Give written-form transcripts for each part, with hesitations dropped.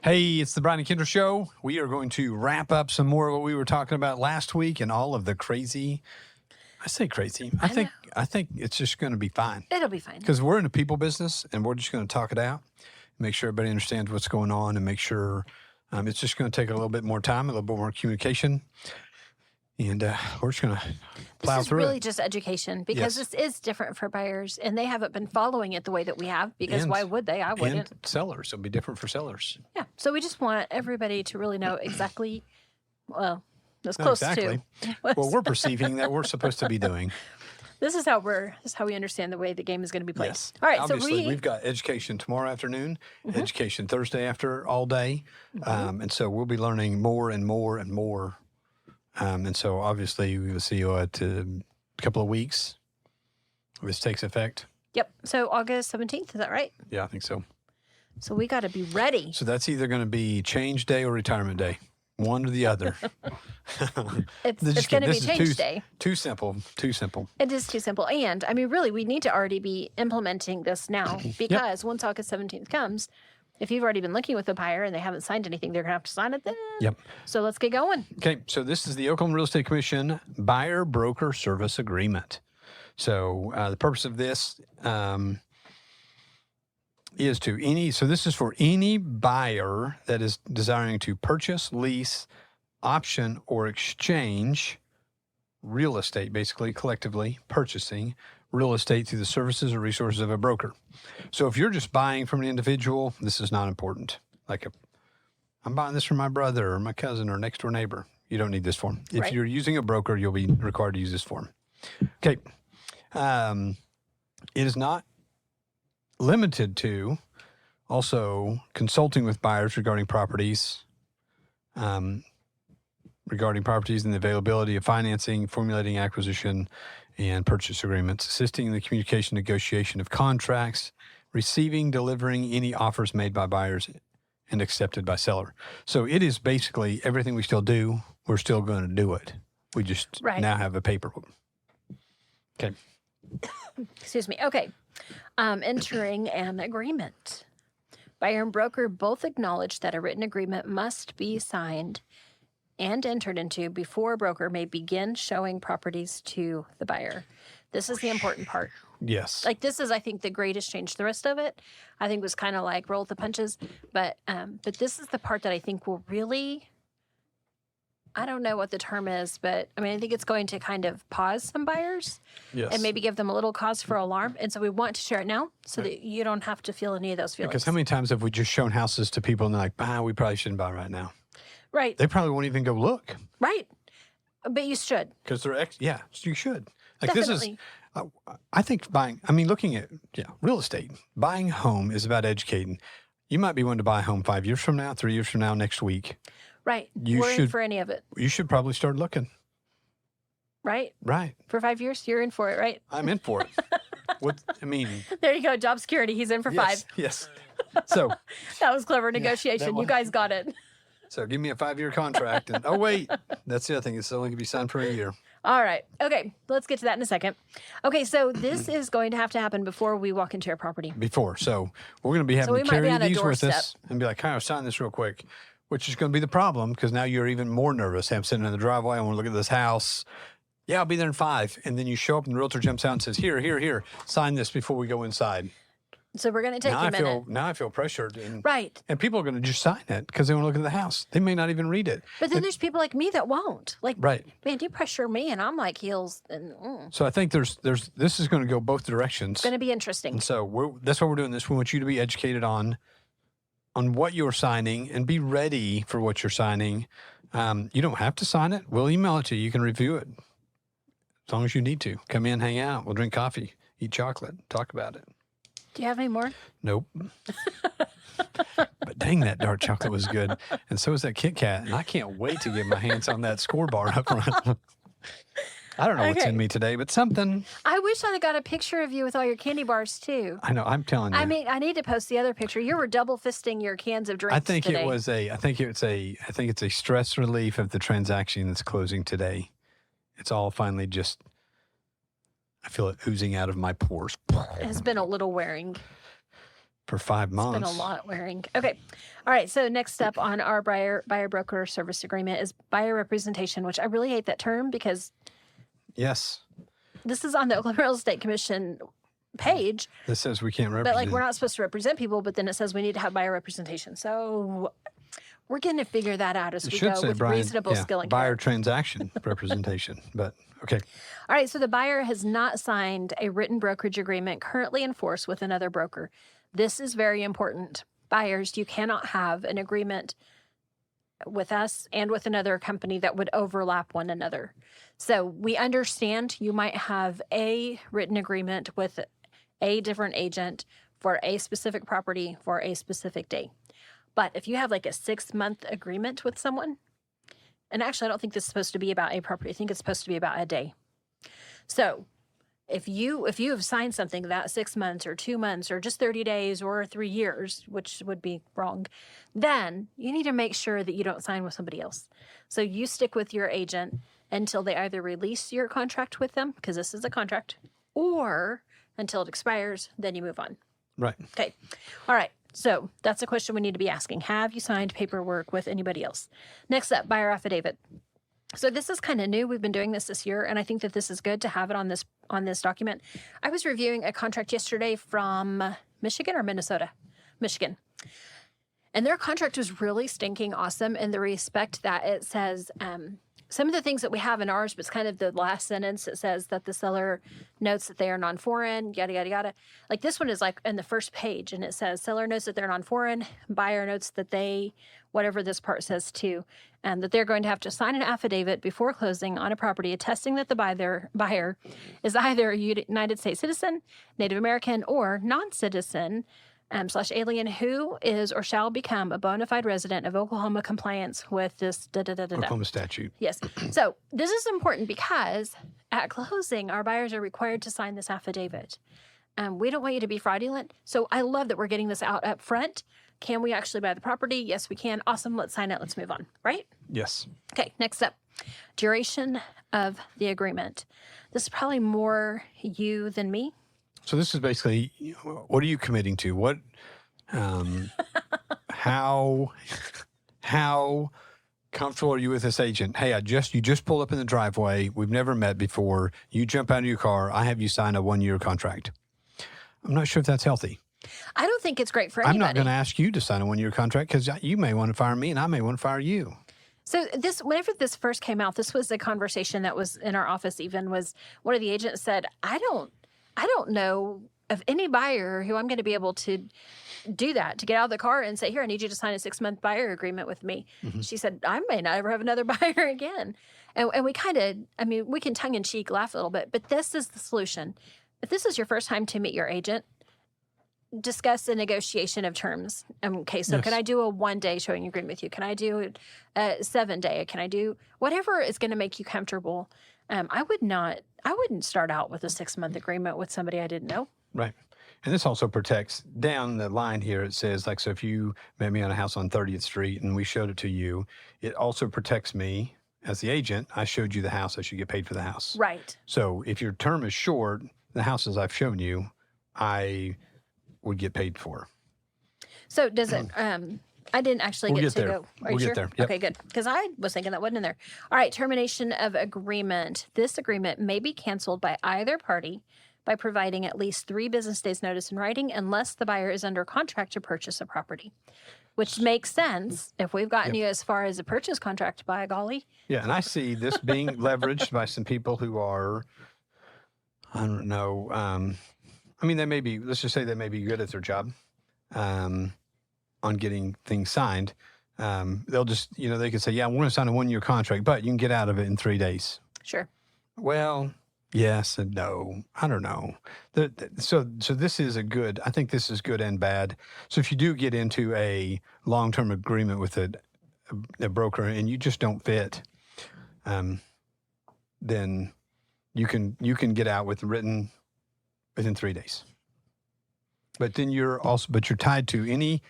Hey, it's the Brian and Kindra Show. We are going to wrap up some more of what we were talking about last week and all of the crazy. I say crazy. I think it's just going to be fine. It'll be fine. Because we're in a people business and we're just going to talk it out, make sure everybody understands what's going on, and make sure it's just going to take a little bit more time, a little bit more communication. And we're just going to plow through it. This is really just education because this is different for buyers, and they haven't been following it the way that we have because why would they? I wouldn't. And sellers. It'll be different for sellers. Yeah. So we just want everybody to really know exactly, well, as close to. Well, we're perceiving that we're supposed to be doing. This is how we understand the way the game is going to be played. Yes. All right. Obviously, we've got education tomorrow afternoon, education Thursday after all day. And so we'll be learning more and more and more. And so obviously we will see you at a couple of weeks. This takes effect. Yep. So August 17th, is that right? Yeah, I think so. So we got to be ready. So that's either going to be change day or retirement day. One or the other. It's going to be change day. Too simple. Too simple. It is too simple. And I mean, really, we need to already be implementing this now because once August 17th comes, if you've already been looking with a buyer and they haven't signed anything, they're going to have to sign it then. Yep. So let's get going. Okay. So this is the Oklahoma Real Estate Commission Buyer Broker Service Agreement. So the purpose of this is so this is for any buyer that is desiring to purchase, lease, option, or exchange real estate, basically collectively purchasing real estate through the services or resources of a broker. So if you're just buying from an individual, this is not important. Like I'm buying this from my brother or my cousin or next door neighbor. You don't need this form. If you're using a broker, you'll be required to use this form. Okay. It is not limited to also consulting with buyers regarding properties and the availability of financing, formulating acquisition and purchase agreements, assisting in the communication, negotiation of contracts, receiving, delivering any offers made by buyers and accepted by seller. So it is basically everything we still do, we're still going to do it. We just now have a paper. Okay. Excuse me. Okay. Entering an agreement. Buyer and broker both acknowledge that a written agreement must be signed and entered into before a broker may begin showing properties to the buyer. This is the important part. Yes. Like this is, I think, the greatest change. The rest of it, I think, was kind of like roll with the punches. But this is the part that I think will really, I don't know what the term is, but I mean, I think it's going to kind of pause some buyers and maybe give them a little cause for alarm. And so we want to share it now so that you don't have to feel any of those feelings. Because how many times have we just shown houses to people and they're like, we probably shouldn't buy right now. Right. They probably won't even go look. Right. But you should. Because they're, you should. Like Definitely. This is, I think looking at, real estate, buying a home is about educating. You might be willing to buy a home 5 years from now, 3 years from now, next week. Right. We're in for any of it. You should probably start looking. Right? Right. For 5 years, you're in for it, right? I'm in for it. There you go. Job security. He's in for 5. Yes. So. That was clever negotiation. You guys got it. So give me a 5-year contract. And wait, that's the other thing. It's only going to be signed for a year. All right. Okay. Let's get to that in a second. Okay. So this is going to have to happen before we walk into our property. So we're going to be having to carry these with us and be like, kind of sign this real quick, which is going to be the problem because now you're even more nervous. I'm sitting in the driveway. I want to look at this house. Yeah, I'll be there in 5. And then you show up and the realtor jumps out and says, here, sign this before we go inside. So we're going to take a minute. Now I feel pressured. Right. And people are going to just sign it because they want to look at the house. They may not even read it. But then there's people like me that won't. Like, right. Man, you pressure me and I'm like heels. So I think this is going to go both directions. It's going to be interesting. And so that's why we're doing this. We want you to be educated on what you're signing and be ready for what you're signing. You don't have to sign it. We'll email it to you. You can review it as long as you need to. Come in, hang out. We'll drink coffee, eat chocolate, talk about it. Do you have any more? Nope. But dang, that dark chocolate was good. And so is that Kit Kat. And I can't wait to get my hands on that score bar up front. I don't know what's in me today, but something. I wish I'd got a picture of you with all your candy bars too. I know. I'm telling you. I mean, I need to post the other picture. You were double fisting your cans of drinks today. I think it's a stress relief of the transaction that's closing today. It's all finally just. I feel it oozing out of my pores. It has been a little wearing. for 5 months. It's been a lot wearing. Okay. All right. So next up on our buyer broker service agreement is buyer representation, which I really hate that term because Yes. this is on the Oklahoma Real Estate Commission page. This says we can't But represent. like we're not supposed to represent people, but then it says we need to have buyer representation. So we're going to figure that out as It we should go say, with Brian, reasonable skill and buyer care. transaction representation. But okay. All right. So the buyer has not signed a written brokerage agreement currently in force with another broker. This is very important. Buyers, you cannot have an agreement with us and with another company that would overlap one another. So we understand you might have a written agreement with a different agent for a specific property for a specific day. But if you have like a 6-month agreement with someone, and actually I don't think this is supposed to be about a property, I think it's supposed to be about a day. So if you have signed something that 6 months or 2 months or just 30 days or 3 years, which would be wrong, then you need to make sure that you don't sign with somebody else. So you stick with your agent until they either release your contract with them, because this is a contract, or until it expires, then you move on. Right. Okay. All right. So that's a question we need to be asking. Have you signed paperwork with anybody else? Next up, buyer affidavit. So this is kind of new. We've been doing this year, and I think that this is good to have it on this document. I was reviewing a contract yesterday from Michigan or Minnesota? Michigan. And their contract was really stinking awesome in the respect that it says some of the things that we have in ours, but it's kind of the last sentence that says that the seller notes that they are non-foreign, yada, yada, yada. Like this one is like in the first page, and it says seller notes that they're non-foreign, buyer notes that they, whatever this part says too, that they're going to have to sign an affidavit before closing on a property attesting that the buyer is either a United States citizen, Native American, or non-citizen, / alien who is or shall become a bona fide resident of Oklahoma compliance with this Oklahoma statute. Yes. So this is important because at closing, our buyers are required to sign this affidavit. We don't want you to be fraudulent. So I love that we're getting this out up front. Can we actually buy the property? Yes, we can. Awesome. Let's sign it. Let's move on. Right? Yes. Okay. Next up, duration of the agreement. This is probably more you than me. So this is basically, what are you committing to? What, how comfortable are you with this agent? Hey, you just pulled up in the driveway. We've never met before. You jump out of your car. I have you sign a 1-year contract. I'm not sure if that's healthy. I don't think it's great for anybody. I'm not going to ask you to sign a 1-year contract because you may want to fire me and I may want to fire you. So whenever this first came out, this was a conversation that was in our office. Even was one of the agents said, I don't know of any buyer who I'm going to be able to do that, to get out of the car and say, here, I need you to sign a 6-month buyer agreement with me. Mm-hmm. She said, I may not ever have another buyer again. And we kind of, we can tongue in cheek laugh a little bit, but this is the solution. If this is your first time to meet your agent, discuss the negotiation of terms. Okay, so yes. Can I do a 1-day showing agreement with you? Can I do a 7-day? Can I do whatever is going to make you comfortable? I wouldn't start out with a 6-month agreement with somebody I didn't know. Right. And this also protects down the line here. It says, like, so if you met me on a house on 30th Street and we showed it to you, it also protects me as the agent. I showed you the house. I should get paid for the house. Right. So if your term is short, the houses I've shown you, I would get paid for. So does it, I didn't actually we'll get to there. go. Are we'll you get sure? there. Yep. Okay, good. Because I was thinking that wasn't in there. All right, termination of agreement. This agreement may be canceled by either party by providing at least 3 business days notice in writing unless the buyer is under contract to purchase a property, which makes sense if we've gotten you as far as a purchase contract, by golly. Yeah, and I see this being leveraged by some people who are, I don't know, they may be, let's just say they may be good at their job on getting things signed. They'll just, they could say, yeah, we're going to sign a 1-year contract, but you can get out of it in 3 days. Sure. Well, yes and no. I don't know. So this is I think this is good and bad. So if you do get into a long-term agreement with a broker and you just don't fit, then you can get out with written within 3 days. But then you're tied to any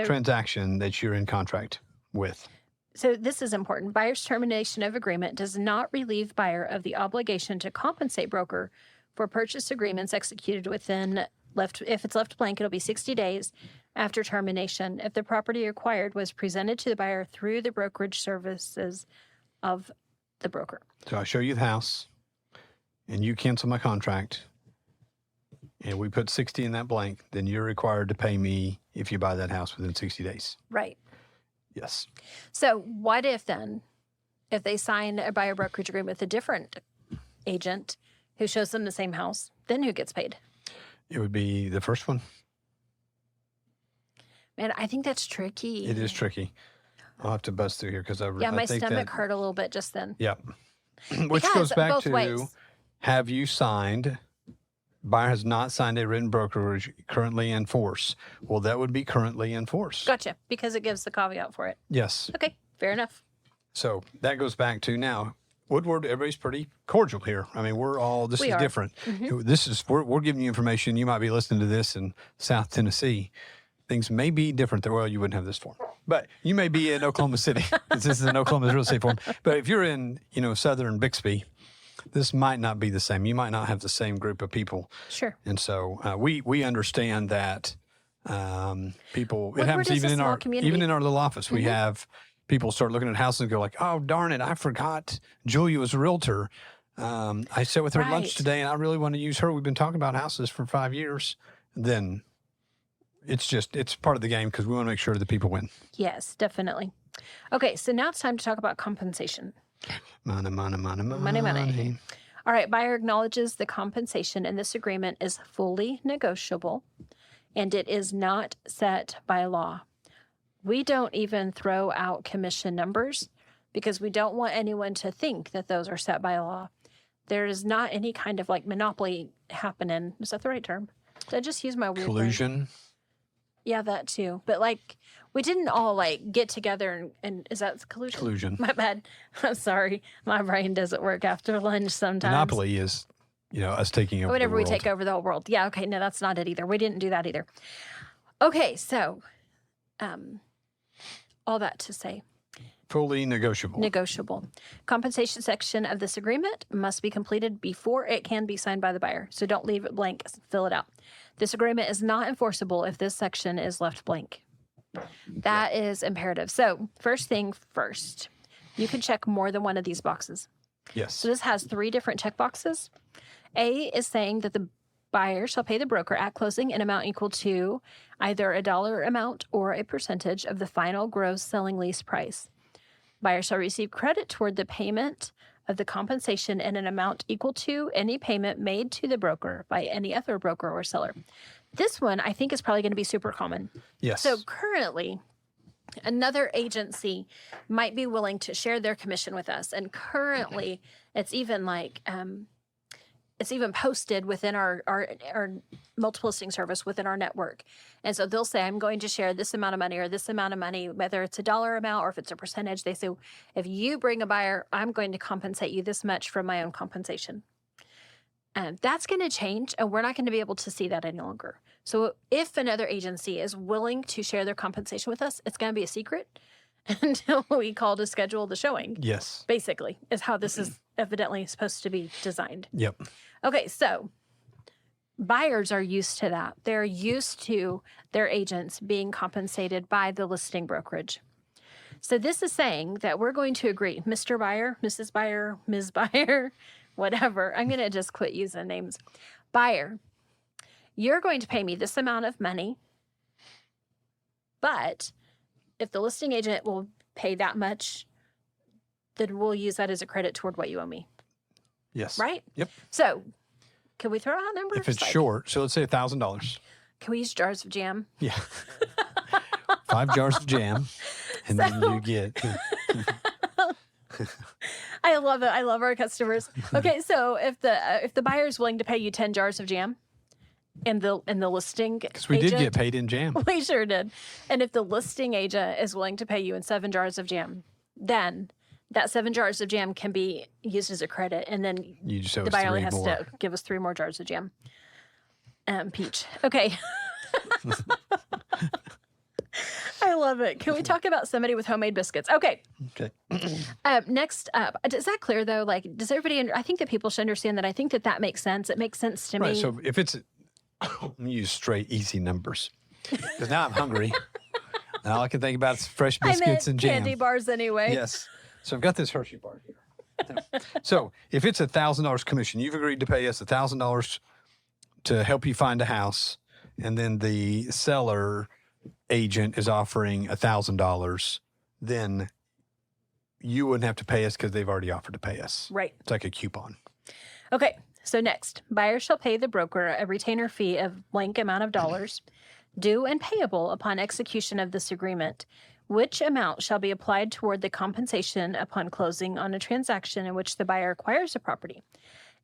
transaction that you're in contract with. So this is important. Buyer's termination of agreement does not relieve buyer of the obligation to compensate broker for purchase agreements executed within If it's left blank, it'll be 60 days after termination if the property acquired was presented to the buyer through the brokerage services of the broker. So I show you the house, and you cancel my contract, and we put 60 in that blank, then you're required to pay me if you buy that house within 60 days. Right. Yes. So what if then, if they sign a buyer brokerage agreement with a different agent who shows them the same house, then who gets paid? It would be the first one. Man, I think that's tricky. It is tricky. I'll have to buzz through here because I my think stomach hurt a little bit just then. Yeah. Which Because goes back both to, ways. have you signed, buyer has not signed a written brokerage currently in force. Well, that would be currently in force. Gotcha. Because it gives the caveat for it. Yes. Okay, fair enough. So that goes back to now, Woodward, everybody's pretty cordial here. I mean, this We is are. different. We're giving you information. You might be listening to this in South Tennessee. Things may be different. Well, you wouldn't have this form, but you may be in Oklahoma City. This is an Oklahoma real estate form. But if you're in, southern Bixby, this might not be the same. You might not have the same group of people. Sure. And so we understand that people. It Woodward happens is even a in small community. even in our little office. We have people start looking at houses and go like, "Oh darn it, I forgot Julia was a realtor. I sat with her at lunch Right. today, and I really want to use her. We've been talking about houses for 5 years." Then it's part of the game because we want to make sure that people win. Yes, definitely. Okay, so now it's time to talk about compensation. Money. Money. All right, buyer acknowledges the compensation in this agreement is fully negotiable and it is not set by law. We don't even throw out commission numbers because we don't want anyone to think that those are set by law. There is not any kind of like monopoly happening. Is that the right term? Did I just use my weird brain? Collusion. Yeah, that too. But like, we didn't all like get together and is that collusion? Collusion. My bad. I'm sorry. My brain doesn't work after lunch sometimes. Monopoly is, us taking over Whenever the we world. take over the whole world. Yeah, okay. No, that's not it either. We didn't do that either. Okay, so all that to say, Fully negotiable. negotiable. Compensation section of this agreement must be completed before it can be signed by the buyer. So don't leave it blank, fill it out. This agreement is not enforceable if this section is left blank. That is imperative. So first thing first, you can check more than one of these boxes. Yes. So this has 3 different check boxes. A is saying that the buyer shall pay the broker at closing an amount equal to either a dollar amount or a percentage of the final gross selling lease price. Buyer shall receive credit toward the payment of the compensation in an amount equal to any payment made to the broker by any other broker or seller. This one I think is probably going to be super common. Yes. So currently, another agency might be willing to share their commission with us. And currently, it's even like, it's even posted within our multiple listing service within our network. And so they'll say, I'm going to share this amount of money or this amount of money, whether it's a dollar amount or if it's a percentage. They say, if you bring a buyer, I'm going to compensate you this much from my own compensation. And that's going to change, and we're not going to be able to see that any longer. So if another agency is willing to share their compensation with us, it's going to be a secret until we call to schedule the showing. Yes. Basically, is how this is evidently supposed to be designed. Yep. Okay, so buyers are used to that. They're used to their agents being compensated by the listing brokerage. So this is saying that we're going to agree, Mr. Buyer, Mrs. Buyer, Ms. Buyer, whatever. I'm going to just quit using names. Buyer, you're going to pay me this amount of money, but if the listing agent will pay that much, then we'll use that as a credit toward what you owe me. Yes. Right? Yep. So can we throw out numbers? If it's Like, short, so let's say $1,000. Can we use jars of jam? Yeah. 5 jars of jam, and then you get. I love it. I love our customers. Okay, so if the buyer is willing to pay you 10 jars of jam, and the listing Because we did get paid in jam. we sure did, and if the listing agent is willing to pay you in 7 jars of jam, then that 7 jars of jam can be used as a credit, and then You just owe the us buyer only 3 has more. to give us 3 more jars of jam. Peach. Okay. I love it. Can we talk about somebody with homemade biscuits? Okay. Okay. Next up, is that clear though? Like, does everybody? I think that people should understand that. I think that makes sense. It makes sense to Right. me. So if it's Let me use straight, easy numbers. Because now I'm hungry. Now all I can think about is fresh I biscuits meant and jam. candy bars anyway. Yes. So I've got this Hershey bar here. So if it's $1,000 commission, you've agreed to pay us $1,000 to help you find a house, and then the seller agent is offering $1,000, then you wouldn't have to pay us because they've already offered to pay us. Right. It's like a coupon. Okay. So next, buyer shall pay the broker a retainer fee of blank amount of dollars due and payable upon execution of this agreement, which amount shall be applied toward the compensation upon closing on a transaction in which the buyer acquires a property.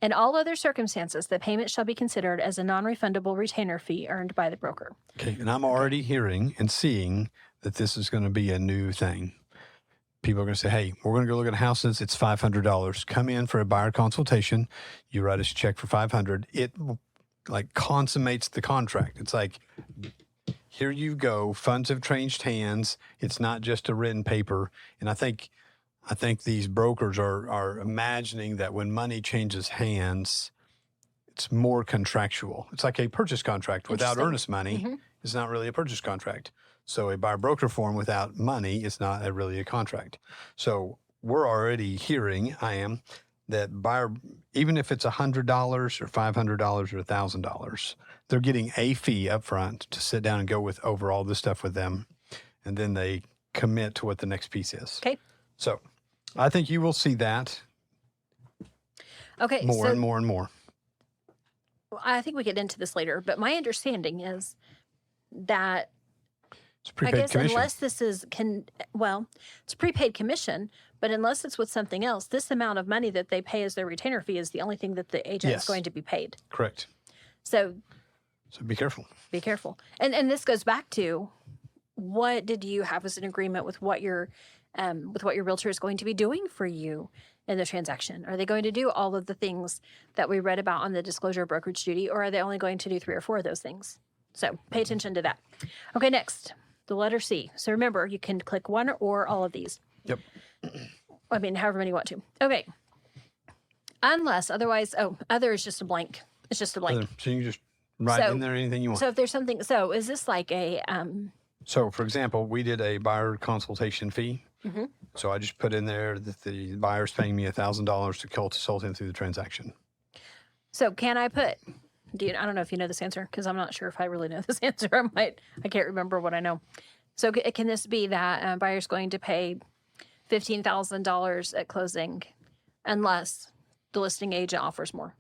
In all other circumstances, the payment shall be considered as a non-refundable retainer fee earned by the broker. Okay. And I'm already hearing and seeing that this is going to be a new thing. People are going to say, hey, we're going to go look at houses. It's $500. Come in for a buyer consultation. You write us a check for $500. It like consummates the contract. It's like, here you go. Funds have changed hands. It's not just a written paper. And I think these brokers are imagining that when money changes hands, it's more contractual. It's like a purchase contract without earnest money. Mm-hmm. It's not really a purchase contract. So a buyer broker form without money is not really a contract. So we're already hearing, that buyer, even if it's $100 or $500 or $1,000, they're getting a fee up front to sit down and go over all this stuff with them. And then they commit to what the next piece is. Okay. So I think you will see that Okay. more and more and more. I think we get into this later, but my understanding is that It's prepaid commission. unless this is it's prepaid commission, but unless it's with something else, this amount of money that they pay as their retainer fee is the only thing that the agent is going to be paid. Correct. So be careful. Be careful. And this goes back to, what did you have as an agreement with what your realtor is going to be doing for you in the transaction? Are they going to do all of the things that we read about on the disclosure of brokerage duty, or are they only going to do 3 or 4 of those things? So pay attention to that. Okay, next, the letter C. So remember, you can click one or all of these. Yep. I mean, however many you want to. Okay. Unless otherwise, other is just a blank. It's just a blank. So you can just write in there anything you want. So if there's something, so is this like a, So for example, we did a buyer consultation fee. Mm-hmm. So I just put in there that the buyer's paying me $1,000 to consult him through the transaction. So can I put, I don't know if you know this answer, because I'm not sure if I really know this answer. I can't remember what I know. So can this be that buyer's going to pay $15,000 at closing unless the listing agent offers more?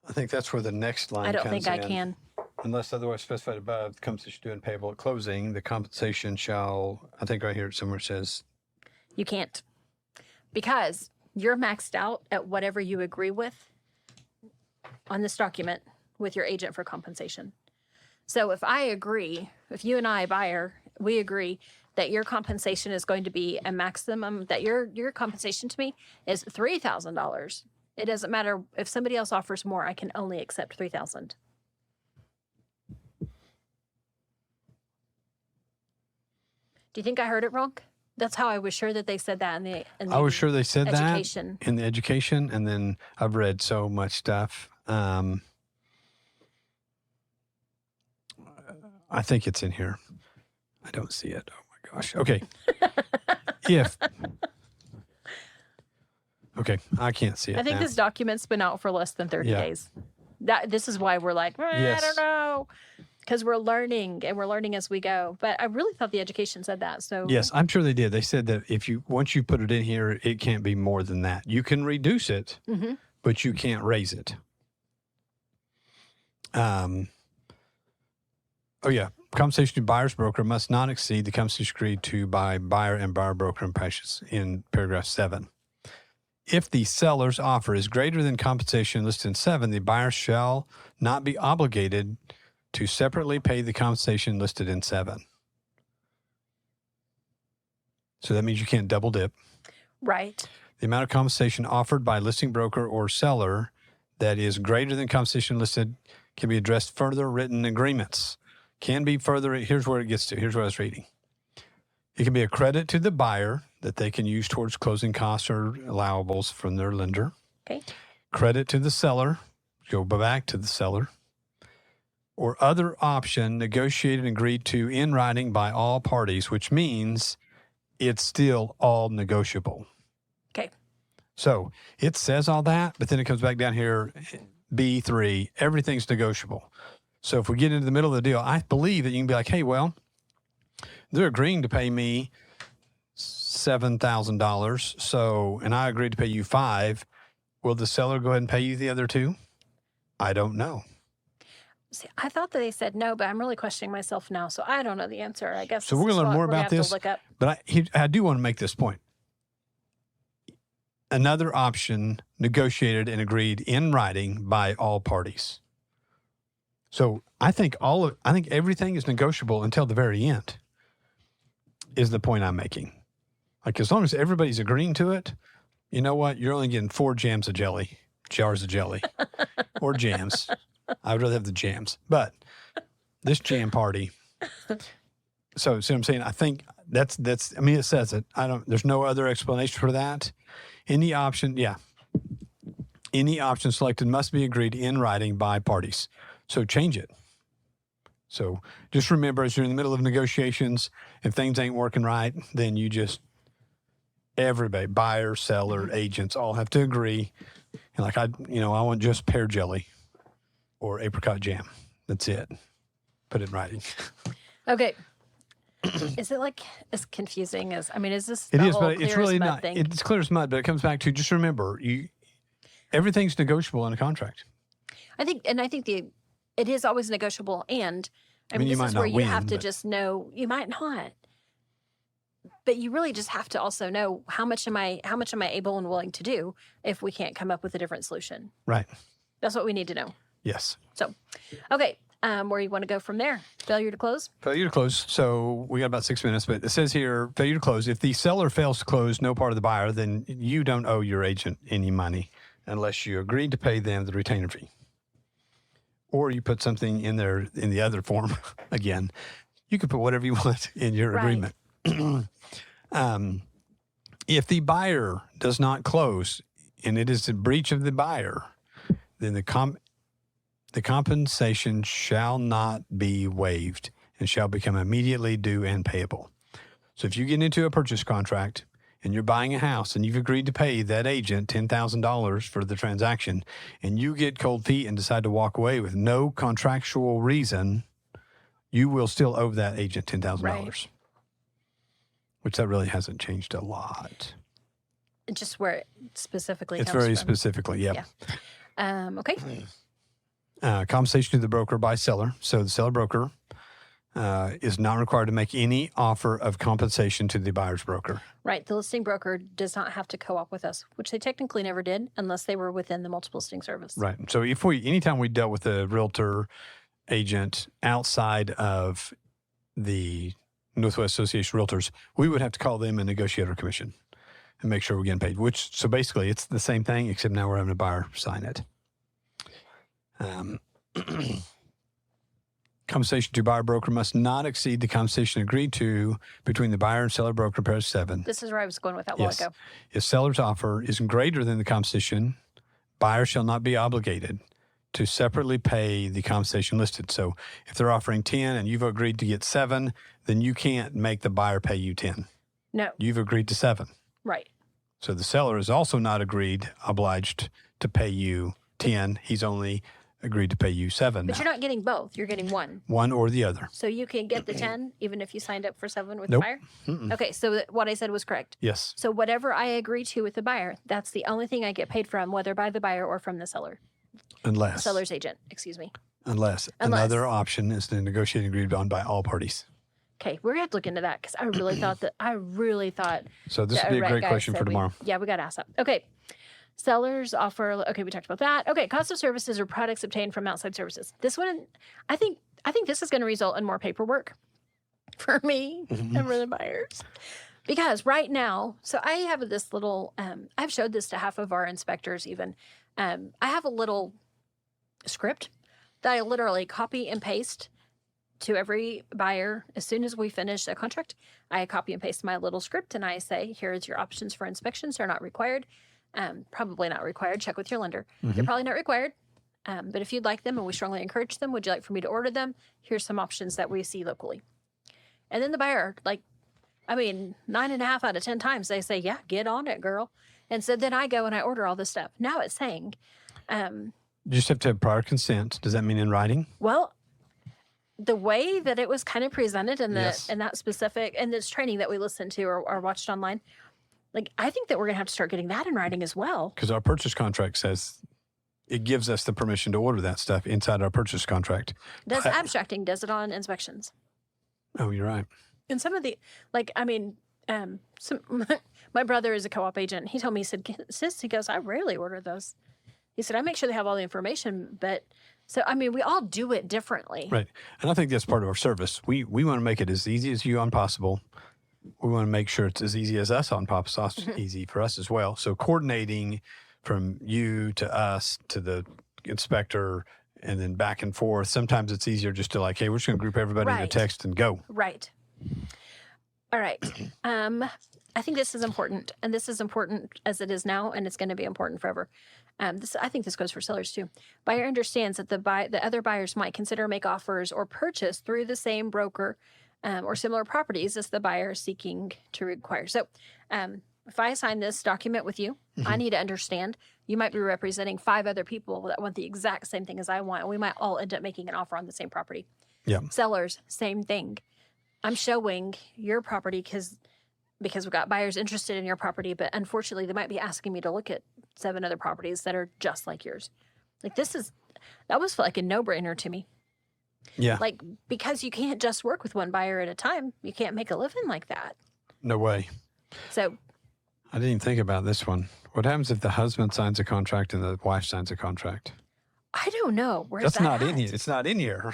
I think that's where the next line comes in. I don't think I can. Unless otherwise specified above, the compensation due and payable at closing, the compensation shall, I think right here somewhere says. You can't. Because you're maxed out at whatever you agree with on this document with your agent for compensation. So if you and I, buyer, we agree that your compensation is going to be a maximum, that your compensation to me is $3,000. It doesn't matter if somebody else offers more, I can only accept $3,000. Do you think I heard it wrong? That's how I was sure that they said that in the I was sure they said education. That in the education, and then I've read so much stuff. I think it's in here. I don't see it. Oh my gosh. Okay. Okay, I can't see it. I think this document's been out for less than 30 days. This is why we're like, I don't know. Because we're learning, and we're learning as we go. But I really thought the education said that. So yes, I'm sure they did. They said that once you put it in here, it can't be more than that. You can reduce it, but you can't raise it. Compensation to buyer's broker must not exceed the compensation agreed to by buyer and buyer broker and prices in paragraph 7. If the seller's offer is greater than compensation listed in 7, the buyer shall not be obligated to separately pay the compensation listed in 7. So that means you can't double dip. Right. The amount of compensation offered by listing broker or seller that is greater than compensation listed can be addressed further written agreements. Can be further. Here's where it gets to. Here's what I was reading. It can be a credit to the buyer that they can use towards closing costs or allowables from their lender. Okay. Credit to the seller go back to the seller, or other option negotiated and agreed to in writing by all parties, which means it's still all negotiable. Okay. So it says all that, but then it comes back down here, B3, everything's negotiable. So if we get into the middle of the deal, I believe that you can be like, hey, well, they're agreeing to pay me $7,000. So, and I agreed to pay you $5,000. Will the seller go ahead and pay you the other $2,000? I don't know. See, I thought that they said no, but I'm really questioning myself now, so I don't know the answer. I guess. So we're going to learn more about this. Look up. But I do want to make this point. Another option negotiated and agreed in writing by all parties. So I think everything is negotiable until the very end. Is the point I'm making. Like, as long as everybody's agreeing to it, you know what? You're only getting 4 jars of jelly, or jams. I would rather have the jams. But this jam party. So see what I'm saying? I think that's. I mean, it says it. There's no other explanation for that. Any option selected must be agreed in writing by parties. So change it. So just remember, as you're in the middle of negotiations, if things ain't working right, then everybody, buyer, seller, agents, all have to agree. And like I want just pear jelly or apricot jam. That's it. Put it in writing. Okay. Is it like as confusing as? I mean, is this? It the is, whole but it's clear as really mud not. thing? It's clear as mud, but it comes back to just remember, everything's negotiable in a contract. I think it is always negotiable, and I mean you this might is not where you win, have to but- just know you might not, but you really just have to also know how much am I able and willing to do if we can't come up with a different solution. Right. That's what we need to know. Yes. So, okay, where you want to go from there? Failure to close. Failure to close. So we got about 6 minutes, but it says here, failure to close. If the seller fails to close no part of the buyer, then you don't owe your agent any money unless you agreed to pay them the retainer fee. Or you put something in there in the other form. Again, you can put whatever you want in your Right. agreement. If the buyer does not close and it is a breach of the buyer, then the compensation shall not be waived and shall become immediately due and payable. So if you get into a purchase contract and you're buying a house and you've agreed to pay that agent $10,000 for the transaction and you get cold feet and decide to walk away with no contractual reason, you will still owe that agent $10,000. Right. Which that really hasn't changed a lot. Just where it specifically It's comes very from. specifically, Yeah. Okay. Compensation to the broker by seller. So the seller broker is not required to make any offer of compensation to the buyer's broker. Right. The listing broker does not have to co-op with us, which they technically never did unless they were within the multiple listing service. Right. So anytime we dealt with a realtor agent outside of the Northwest Association of Realtors, we would have to call them a negotiator commission and make sure we're getting paid. So basically, it's the same thing, except now we're having a buyer sign it. Compensation to buyer broker must not exceed the compensation agreed to between the buyer and seller broker, paragraph 7. This is where I was going with that while Yes. ago. If seller's offer is greater than the compensation, buyer shall not be obligated to separately pay the compensation listed. So if they're offering 10 and you've agreed to get 7, then you can't make the buyer pay you 10. No. You've agreed to 7. Right. So the seller is also not obliged to pay you 10. He's only agreed to pay you 7 But now. you're not getting both. You're getting one. One or the other. So you can get the 10 even if you signed up for 7 with Nope. the buyer? Mm-mm. Okay, so what I said was correct. Yes. So whatever I agree to with the buyer, that's the only thing I get paid from, whether by the buyer or from the seller. Unless Seller's agent, excuse me. Unless another option is to negotiate and agreed on by all parties. Okay, we're going to have to look into that because I really thought So this that would be a rec great guy question said for tomorrow. Yeah, we got to ask that. Okay. Sellers offer, okay, we talked about that. Okay, cost of services or products obtained from outside services. This one, I think this is going to result in more paperwork for me Mm-hmm. and for the buyers. Because right now, so I have this little, I've showed this to half of our inspectors even. I have a little script that I literally copy and paste to every buyer. As soon as we finish a contract, I copy and paste my little script and I say, here's your options for inspections. They're not required. Probably not required. Check with your lender. They're probably not required. But if you'd like them, and we strongly encourage them, would you like for me to order them? Here's some options that we see locally. And then the buyer, 9.5 out of 10 times they say, yeah, get on it, girl. And so then I go and I order all this stuff. Now it's saying, You just have to have prior consent. Does that mean in writing? well, the way that it was kind of presented in Yes. that specific, and this training that we listened to or watched online, I think that we're going to have to start getting that in writing as well. Because our purchase contract says it gives us the permission to order that stuff inside our purchase contract. Does abstracting, does it on inspections? Oh, you're right. And some of the, my brother is a co-op agent. He told me, he said, sis, he goes, I rarely order those. He said, I make sure they have all the information, but we all do it differently. Right. And I think that's part of our service. We want to make it as easy as you on possible. We want to make sure it's as easy as us on possible, easy for us as well. So coordinating from you to us to the inspector and then back and forth. Sometimes it's easier just to hey, we're just going to group everybody in a Right. text and go. Right. All right. I think this is important, and this is important as it is now, and it's going to be important forever. I think this goes for sellers too. Buyer understands that the other buyers might consider make offers or purchase through the same broker or similar properties as the buyer is seeking to require. So if I sign this document with you, I need to understand you might be representing 5 other people that want the exact same thing as I want, and we might all end up making an offer on the same property. Yeah. Sellers, same thing. I'm showing your property because we've got buyers interested in your property, but unfortunately they might be asking me to look at 7 other properties that are just like yours. That was like a no-brainer to me. Yeah. Because you can't just work with one buyer at a time. You can't make a living like that. No way. So I didn't even think about this one. What happens if the husband signs a contract and the wife signs a contract? I don't know. Where's That's that not in at? here. It's not in here.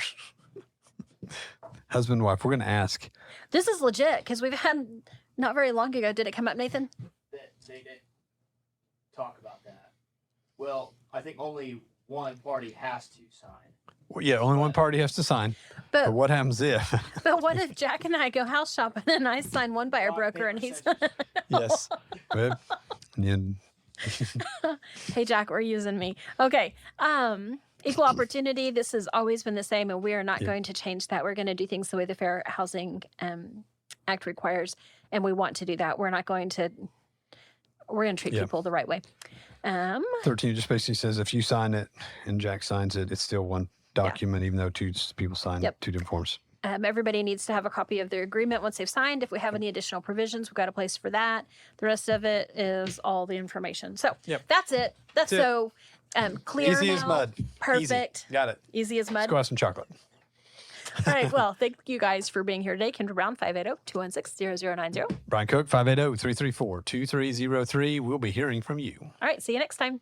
Husband and wife, we're going to ask. This is legit because we've had not very long ago. Did it come up, Nathan? They didn't talk about that. Well, I think only one party has to sign. Well, yeah, only one party has to sign. But But what happens if? but what if Jack and I go house shopping and I sign one buyer Rock, broker and paper, he's scissors. Yes. Well, and Hey Jack, we're using me. Okay. Equal opportunity. This has always been the same, and we are not Yeah. going to change that. We're going to do things the way the Fair Housing Act requires, and we want to do that. We're going to treat Yeah. people the right way. 13 just basically says if you sign it and Jack signs it, it's still one document, even though 2 people sign Yep. 2 different forms. Everybody needs to have a copy of their agreement once they've signed. If we have any additional provisions, we've got a place for that. The rest of it is all the information. So Yep. that's it. That's That's it. so clear Easy now. as mud. Perfect. Easy. Got it. Easy as Let's mud. go have some chocolate. All right. Well, thank you guys for being here today. Kindra Brown, 580-216-0090. Brian Cook, 580-334-2303. We'll be hearing from you. All right. See you next time.